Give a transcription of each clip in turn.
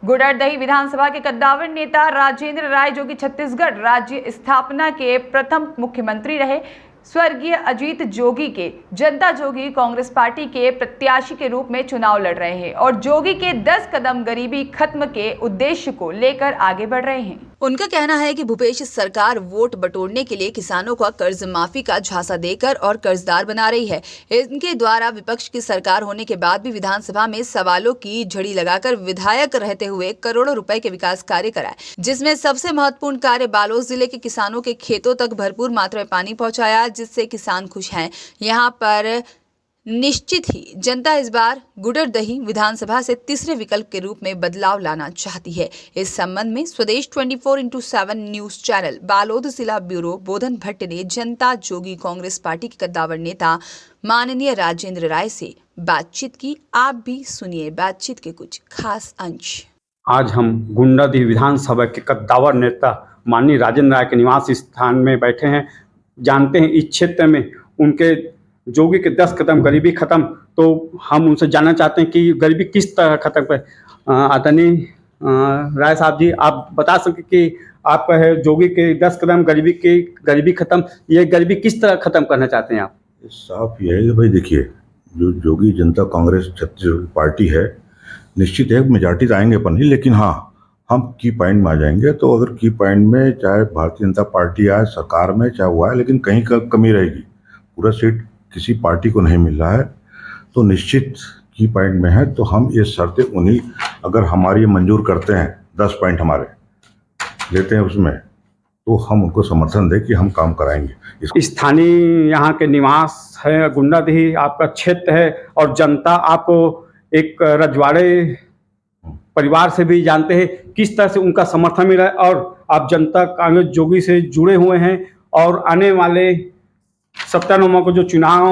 गुडरदही विधानसभा के कद्दावर नेता राजेंद्र राय, जो कि छत्तीसगढ़ राज्य स्थापना के प्रथम मुख्यमंत्री रहे, स्वर्गीय अजीत जोगी के जनता जोगी कांग्रेस पार्टी के प्रत्याशी के रूप में चुनाव लड़ रहे हैं और जोगी के 10 कदम गरीबी खत्म के उद्देश्य को लेकर आगे बढ़ रहे हैं। उनका कहना है कि भूपेश सरकार वोट बटोरने के लिए किसानों का कर्ज माफी का झांसा देकर और कर्जदार बना रही है। इनके द्वारा विपक्ष की सरकार होने के बाद भी विधानसभा में सवालों की झड़ी लगाकर विधायक रहते हुए करोड़ों रुपए के विकास कार्य कराए, जिसमें सबसे महत्वपूर्ण कार्य बालोद जिले के किसानों के खेतों तक भरपूर मात्रा में पानी पहुंचाया, जिससे किसान खुश हैं। यहाँ पर निश्चित ही जनता इस बार गुडरदही विधानसभा से तीसरे विकल्प के रूप में बदलाव लाना चाहती है। इस संबंध में स्वदेश 24x7 न्यूज चैनल बालोद जिला ब्यूरो बोधन भट्ट ने जनता जोगी कांग्रेस पार्टी के कद्दावर नेता माननीय राजेंद्र राय से बातचीत की। आप भी सुनिए बातचीत के कुछ खास अंश। आज हम गुडरदही विधानसभा के कद्दावर नेता माननीय राजेंद्र राय के निवास स्थान में बैठे हैं। जानते हैं इस क्षेत्र में उनके जोगी के 10 कदम गरीबी खत्म, तो हम उनसे जानना चाहते हैं कि गरीबी किस तरह खत्म कर। आदरणीय राय साहब जी, आप बता सकें कि आपका है जोगी के 10 कदम गरीबी खत्म, ये गरीबी किस तरह खत्म करना चाहते हैं आप? साफ ये है कि भाई देखिए, जो जोगी जनता कांग्रेस छत्तीसगढ़ पार्टी है, निश्चित है मेजॉरिटी तो आएंगे पर नहीं, लेकिन हाँ हम की पॉइंट में आ जाएंगे। तो अगर की पॉइंट में चाहे भारतीय जनता पार्टी आए सरकार में, चाहे वो आए, लेकिन कहीं का कमी रहेगी। पूरा सीट किसी पार्टी को नहीं मिल रहा है, तो निश्चित की पॉइंट में है। तो हम ये शर्तें उन्हीं, अगर हमारी मंजूर करते हैं 10 पॉइंट हमारे लेते हैं उसमें, तो हम उनको समर्थन दें कि हम काम कराएंगे। स्थानीय यहाँ के निवास है, गुडरदही आपका क्षेत्र है और जनता आपको एक रजवाड़े परिवार से भी जानते हैं, किस तरह से उनका समर्थन मिला है और आप जनता कांग्रेस जोगी से जुड़े हुए हैं और आने वाले 17 नवंबर को जो चुनाव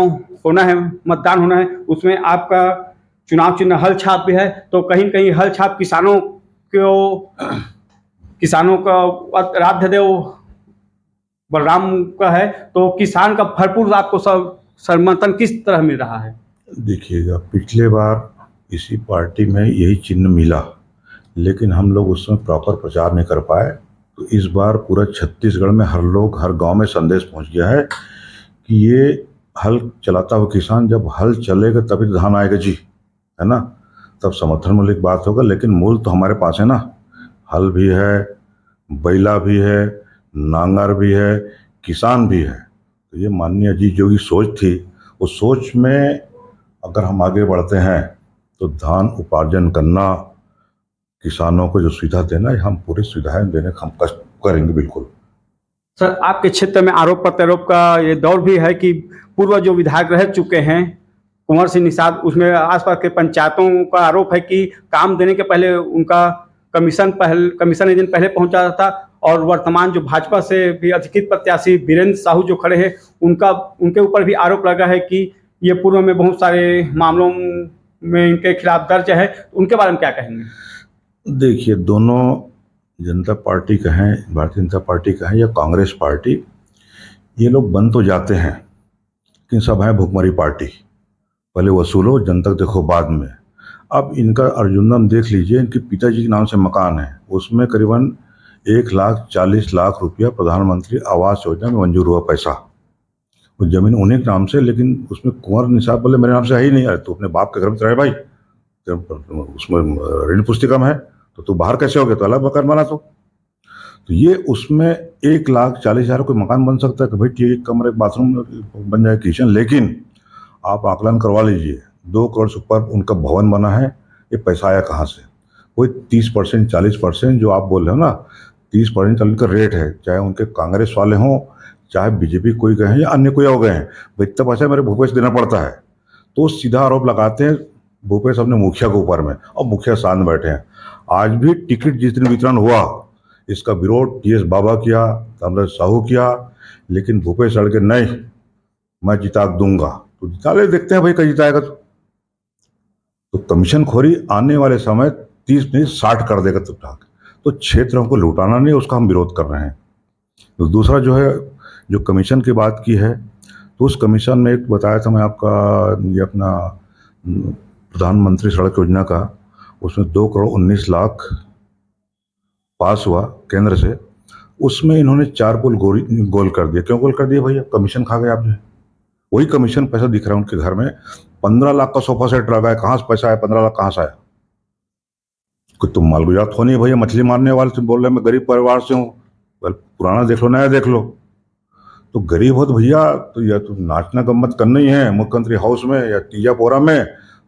होना है, मतदान होना है, उसमें आपका चुनाव चिन्ह हल छाप भी है। तो कहीं कहीं हल छाप किसानों का आराध्य देव बलराम का है, तो किसान का भरपूर आपको समर्थन किस तरह मिल रहा है? देखिएगा, पिछले बार इसी पार्टी में यही चिन्ह मिला, लेकिन हम लोग उसमें प्रॉपर प्रचार नहीं कर पाए। तो इस बार पूरा छत्तीसगढ़ में हर गांव में संदेश पहुंच गया है कि ये हल चलाता हुआ किसान, जब हल चलेगा तभी तो धान आएगा जी, है ना, तब समर्थन मूल्य की बात होगा। लेकिन मूल तो हमारे पास है ना, हल भी है, बैला भी है, नांगर भी है, किसान भी है। तो ये माननीय अजीत जोगी सोच थी, उस सोच में अगर हम आगे बढ़ते हैं तो धान उपार्जन करना, किसानों को जो सुविधा देना है, हम पूरी सुविधाएं देने का हम कष्ट करेंगे बिल्कुल। सर, आपके क्षेत्र में आरोप प्रत्यारोप का ये दौर भी है कि पूर्व जो विधायक रह चुके हैं कुंवर सिंह निषाद, उसमें आसपास के पंचायतों का आरोप है कि काम देने के पहले उनका कमीशन एक दिन पहले पहुंचा था और वर्तमान जो भाजपा से भी अधिकृत प्रत्याशी वीरेंद्र साहू जो खड़े हैं, उनके ऊपर भी आरोप लगा है कि ये पूर्व में बहुत सारे मामलों में इनके खिलाफ दर्ज है। उनके बारे में क्या कहेंगे? देखिए, दोनों जनता पार्टी कहें, भारतीय जनता पार्टी कहें या कांग्रेस पार्टी, ये लोग बन तो जाते हैं, लेकिन सब है भुखमरी पार्टी। पहले वसूलो, जनता देखो बाद में। अब इनका अर्जुनदम देख लीजिए, इनके पिताजी के नाम से मकान है, उसमें करीबन 1,40,00,000 रुपया प्रधानमंत्री आवास योजना में मंजूर हुआ पैसा। वो जमीन उन्हीं के नाम से, लेकिन उसमें कुंवर निषाद बोले मेरे नाम से है ही नहीं। तो अपने बाप के घर में रहे भाई, उसमें ऋण पुस्तिका में है, तो तू बाहर कैसे हो गया? तो अलग मकान बना। तो ये उसमें 1,40,000 कोई मकान बन सकता है कि भाई ठीक, एक कमरे बाथरूम बन जाए, किचन। लेकिन आप आकलन करवा लीजिए, 2 करोड़ से ऊपर उनका भवन बना है। ये पैसा आया कहाँ से? कोई 30% 40% जो आप बोल रहे हो ना, 30% उनका रेट है, चाहे उनके कांग्रेस वाले हों, चाहे बीजेपी कोई गए हैं या अन्य कोई हो गए हैं, इतना पैसा मेरे भूपेश देना पड़ता है। तो सीधा आरोप लगाते हैं भूपेश अपने मुखिया के ऊपर में, और मुखिया साथ में बैठे हैं। आज भी टिकट जिस दिन वितरण हुआ, इसका विरोध टीएस बाबा किया, ताम्रध्वज साहू किया, लेकिन भूपेश अड़ के नहीं, मैं जिता दूंगा। तो जिता ले, देखते हैं भाई कहीं जिताएगा। तो कमीशन खोरी आने वाले समय 30 नहीं 60 कर देगा तब तक। तो क्षेत्रों को लुटाना नहीं, उसका हम विरोध कर रहे हैं। तो दूसरा जो है, जो कमीशन की बात की है, तो उस कमीशन में एक बताया था मैं आपका, ये अपना प्रधानमंत्री सड़क योजना का, उसमें 2,19,00,000 पास हुआ केंद्र से, उसमें इन्होंने 4 पुल गोल कर दिया। क्यों गोल कर दिया भैया? कमीशन खा गए आपने। वही कमीशन पैसा दिख रहा है उनके घर में। 15 लाख का सोफा सेट लगा है, कहाँ से पैसा आया? 15 लाख कहाँ से आया? कोई तुम मालगुजात हो नहीं भैया, मछली मारने वाले से बोल रहे मैं गरीब परिवार से हूँ। पुराना देख लो, नया देख लो। तो गरीब हो तो भैया, तो या तो नाचना गम्मत करना ही है मुख्यमंत्री हाउस में या तीजापुरा में,